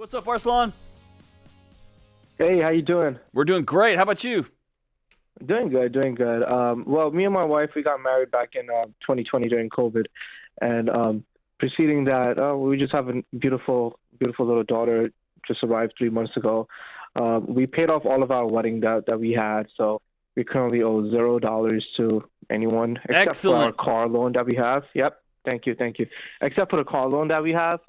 What's up, Arslan? Hey, how you doing? We're doing great. How about you? Doing good. Well, me and my wife, we got married back in 2020 during COVID, and preceding that, we just have a beautiful little daughter. Just arrived 3 months ago. We paid off all of our wedding debt that we had, so we currently owe $0 to anyone except Excellent. for our car loan that we have. Yep. Thank you. Except for the car loan that we have,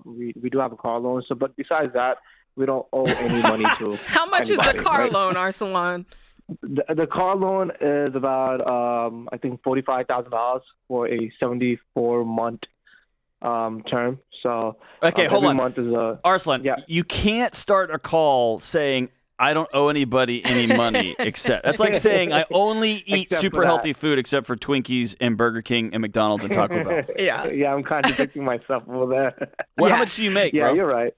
we do have a car loan. So, but besides that, we don't owe any money to. How much anybody, is the car right? loan, Arslan? The car loan is about I think $45,000 for a 74-month term. So Okay, hold every on. month is a Arslan, yeah. you can't start a call saying, I don't owe anybody any money except. That's like saying I only eat Except super for that. healthy food except for Twinkies and Burger King and McDonald's and Taco Bell. Yeah. I'm contradicting myself over there. Well, Yeah. how much do you make, Yeah, bro? you're right.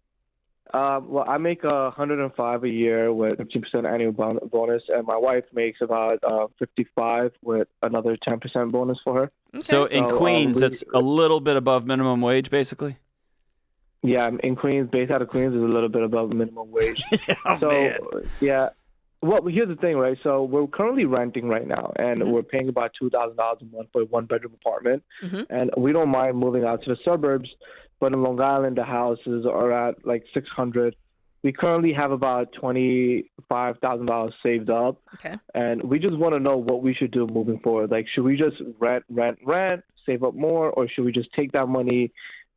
Well, I make 105 a year with 15% annual bonus, and my wife makes about 55 with another 10% bonus for her. So in So, Queens, we- that's a little bit above minimum wage, basically? Yeah, in Queens, based out of Queens, is a little bit above minimum wage. Oh, So, man. yeah. Well, here's the thing, right? So we're currently renting right now, and we're paying about $2,000 a month for a one-bedroom apartment. And we don't mind moving out to the suburbs, but in Long Island, the houses are at like $600. We currently have about $25,000 saved up, Okay. and we just want to know what we should do moving forward. Like, should we just rent, save up more, or should we just take that money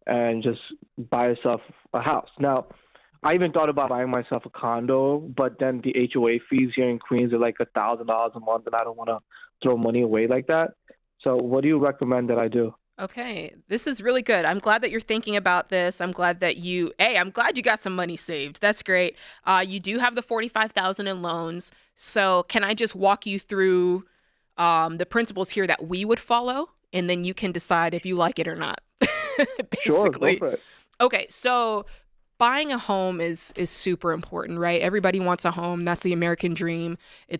and just buy ourselves a house? Now, I even thought about buying myself a condo, but then the HOA fees here in Queens are like $1,000 a month, and I don't want to throw money away like that. So what do you recommend that I do? Okay. This is really good. I'm glad that you're thinking about this. I'm glad that I'm glad you got some money saved. That's great. You do have the $45,000 in loans. So can I just walk you through the principles here that we would follow, and then you can decide if you like it or not. Basically. Sure, go for it. Okay, so buying a home is super important, right? Everybody wants a home. That's the American dream.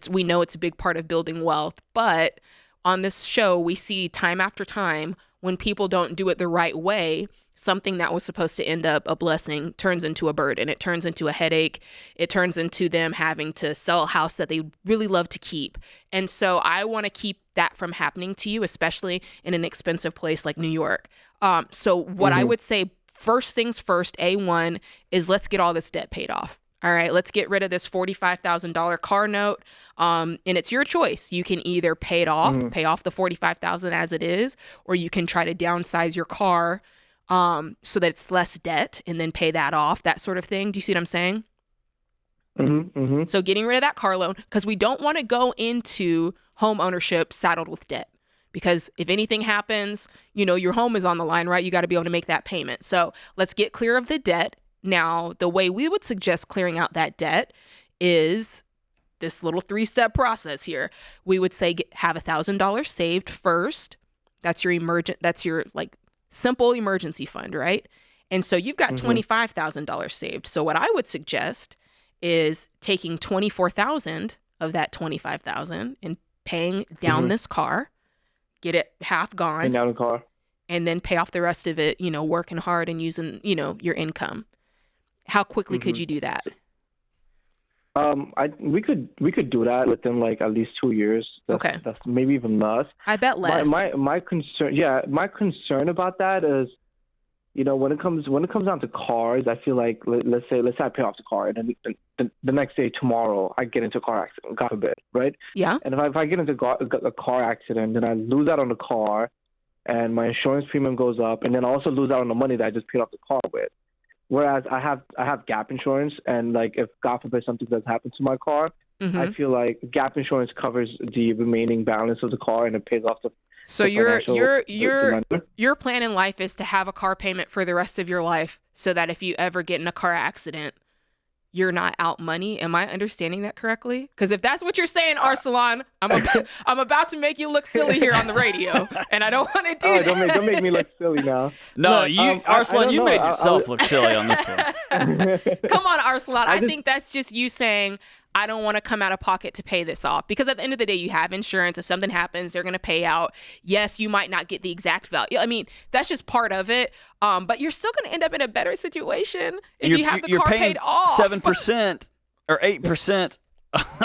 We know it's a big part of building wealth, but on this show, we see time after time when people don't do it the right way, something that was supposed to end up a blessing turns into a burden. It turns into a headache. It turns into them having to sell a house that they really love to keep. And so I want to keep that from happening to you, especially in an expensive place like New York. So what I would say, first things first, A1, is let's get all this debt paid off. All right, let's get rid of this $45,000 car note. And it's your choice. You can either pay it off, pay off the $45,000 as it is, or you can try to downsize your car so that it's less debt and then pay that off, that sort of thing. Do you see what I'm saying? So getting rid of that car loan, because we don't want to go into home ownership saddled with debt. Because if anything happens, your home is on the line, right? You got to be able to make that payment. So let's get clear of the debt. Now, the way we would suggest clearing out that debt is this little 3-step process here. We would say have $1,000 saved first. That's your like simple emergency fund, right? And so you've got $25,000 saved. So what I would suggest is taking $24,000 of that $25,000 and paying down this car, get it half gone, Paying down the car. and then pay off the rest of it, working hard and using, your income. How quickly could you do that? We could do that within like at least 2 years. That's maybe even less. I bet less. My concern about that is, when it comes down to cars, I feel like let's say I pay off the car, and then the next day, tomorrow, I get into a car accident, God forbid, right? Yeah. And if I get into a car accident, then I lose out on the car, and my insurance premium goes up, and then I also lose out on the money that I just paid off the car with. Whereas I have gap insurance, and like if God forbid something does happen to my car, I feel like gap insurance covers the remaining balance of the car, and it pays off the. So your plan in life is to have a car payment for the rest of your life, so that if you ever get in a car accident, you're not out money. Am I understanding that correctly? Because if that's what you're saying, Arslan, I'm about to make you look silly here on the radio, and I don't want to do that. Don't make me look silly now. No, Look, Arslan, you made I yourself look silly on this one. Come on, Arslan. I think that's just you saying, I don't want to come out of pocket to pay this off. Because at the end of the day, you have insurance. If something happens, they're going to pay out. Yes, you might not get the exact value. I mean, that's just part of it. But you're still going to end up in a better situation if you have the car paid off. You're paying 7% or 8%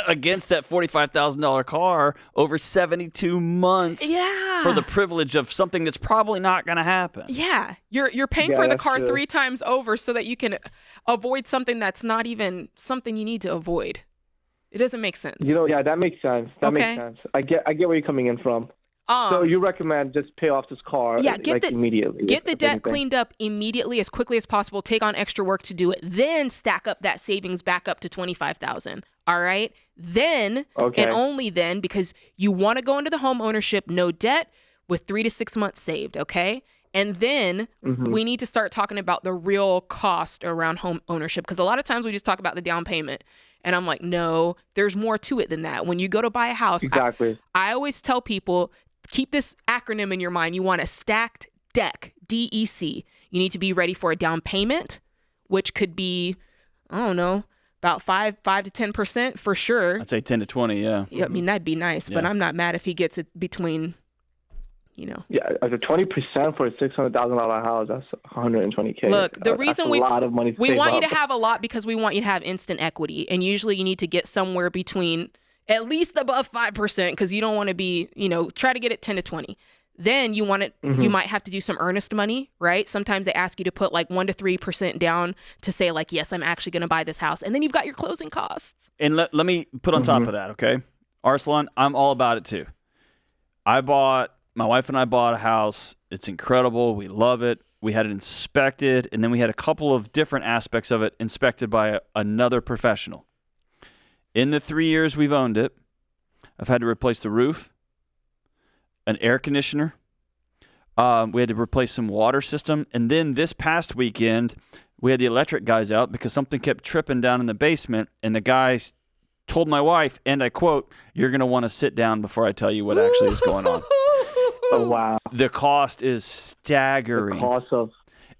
against that $45,000 car over 72 months for the privilege of something that's probably not going to happen. Yeah. You're paying for the car 3 times over so that you can avoid something that's not even something you need to avoid. It doesn't make sense. That makes sense. That makes sense. I get where you're coming in from. So you recommend just pay off this car immediately. Get the debt cleaned up immediately, as quickly as possible. Take on extra work to do it. Then stack up that savings back up to $25,000. All right. Then and only then, because you want to go into the home ownership, no debt, with 3 to 6 months saved. Okay. And then we need to start talking about the real cost around home ownership, because a lot of times we just talk about the down payment. And I'm like, no, there's more to it than that. When you go to buy a house, I always tell people, keep this acronym in your mind. You want a stacked deck, DEC. You need to be ready for a down payment, which could be, I don't know, about 5 to 10% for sure. I'd say 10 to 20, yeah. I mean, that'd be nice, but I'm not mad if he gets it between, Yeah, as a 20% for a $600,000 house, that's $120K. Look, the reason that's a lot of money to we save want you up. to have a lot because we want you to have instant equity. And usually you need to get somewhere between at least above 5%, because you don't want to be, try to get it 10 to 20. Then you want it, you might have to do some earnest money, right? Sometimes they ask you to put like 1 to 3% down to say like, yes, I'm actually going to buy this house. And then you've got your closing costs. And let me put on top of that, okay? Arslan, I'm all about it too. My wife and I bought a house. It's incredible. We love it. We had it inspected, and then we had a couple of different aspects of it inspected by another professional. In the 3 years we've owned it, I've had to replace the roof, an air conditioner. We had to replace some water system. And then this past weekend, we had the electric guys out because something kept tripping down in the basement. And the guys told my wife, and I quote, "You're going to want to sit down before I tell you what actually is going on." Oh, wow. The cost is staggering. The cost of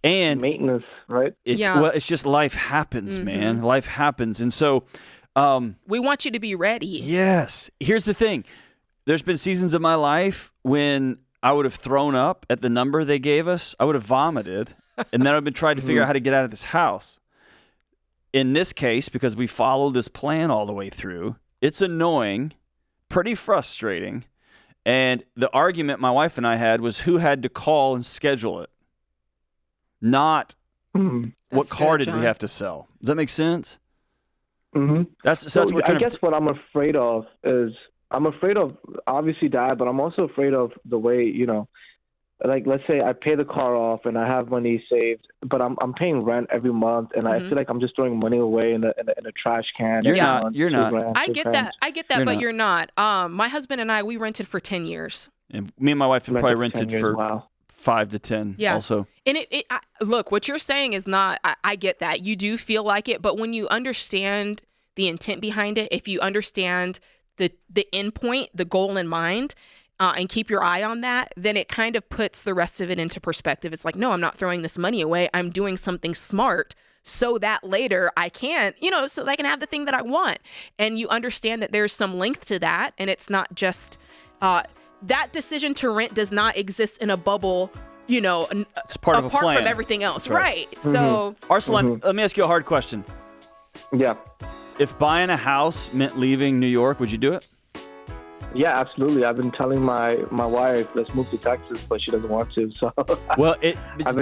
and maintenance, right? It's just life happens, man. Life happens. And so we want you to be ready. Yes. Here's the thing. There's been seasons of my life when I would have thrown up at the number they gave us. I would have vomited, and then I've been trying to figure out how to get out of this house. In this case, because we followed this plan all the way through, it's annoying, pretty frustrating. And the argument my wife and I had was who had to call and schedule it, not what car did we have to sell. Does that make sense? That's what we're trying I guess what I'm afraid of is obviously that, but I'm also afraid of the way, like let's say I pay the car off and I have money saved, but I'm paying rent every month, and I feel like I'm just throwing money away in a trash can. You're not. I get that, but you're not. My husband and I, we rented for 10 years. And me and my wife have probably rented for 5 to 10 also. And look, what you're saying is not, I get that. You do feel like it, but when you understand the intent behind it, if you understand the end point, the goal in mind, and keep your eye on that, then it kind of puts the rest of it into perspective. It's like, no, I'm not throwing this money away. I'm doing something smart so that later I can, so that I can have the thing that I want. And you understand that there's some length to that. And it's not just, that decision to rent does not exist in a bubble, it's part of a plan. Apart from everything else. Right. So, Arslan, let me ask you a hard question. Yeah. If buying a house meant leaving New York, would you do it? Yeah, absolutely. I've been telling my wife, let's move to Texas, but she doesn't want to. So, well,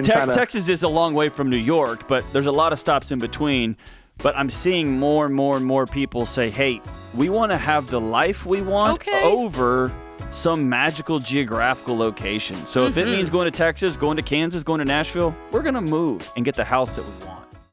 Texas is a long way from New York, but there's a lot of stops in between. But I'm seeing more and more and more people say, hey, we want to have the life we want over some magical geographical location. So if it means going to Texas, going to Kansas, going to Nashville, we're going to move and get the house that we want.